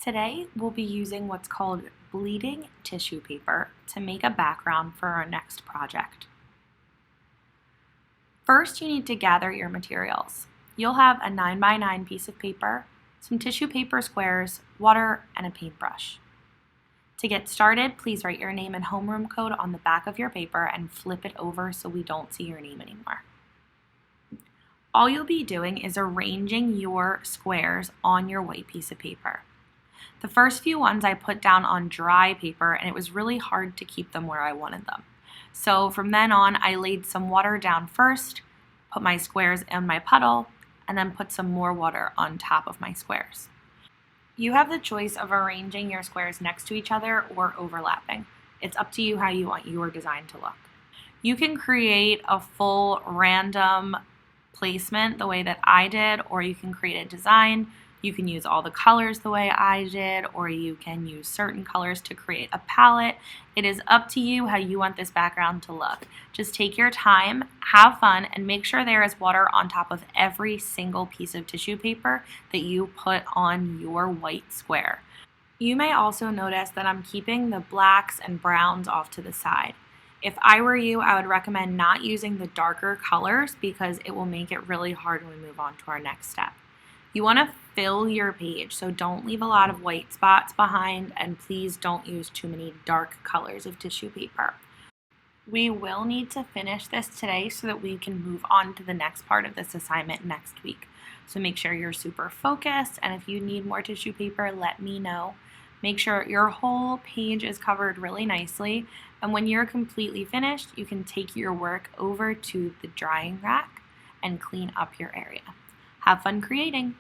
Today, we'll be using what's called bleeding tissue paper to make a background for our next project. First, you need to gather your materials. You'll have a 9x9 piece of paper, some tissue paper squares, water, and a paintbrush. To get started, please write your name and homeroom code on the back of your paper and flip it over so we don't see your name anymore. All you'll be doing is arranging your squares on your white piece of paper. The first few ones I put down on dry paper, and it was really hard to keep them where I wanted them. So from then on, I laid some water down first, put my squares in my puddle, and then put some more water on top of my squares. You have the choice of arranging your squares next to each other or overlapping. It's up to you how you want your design to look. You can create a full random placement the way that I did, or you can create a design. You can use all the colors the way I did, or you can use certain colors to create a palette. It is up to you how you want this background to look. Just take your time, have fun, and make sure there is water on top of every single piece of tissue paper that you put on your white square. You may also notice that I'm keeping the blacks and browns off to the side. If I were you, I would recommend not using the darker colors because it will make it really hard when we move on to our next step. You want to fill your page, so don't leave a lot of white spots behind, and please don't use too many dark colors of tissue paper. We will need to finish this today so that we can move on to the next part of this assignment next week. So make sure you're super focused, and if you need more tissue paper, let me know. Make sure your whole page is covered really nicely, and when you're completely finished, you can take your work over to the drying rack and clean up your area. Have fun creating!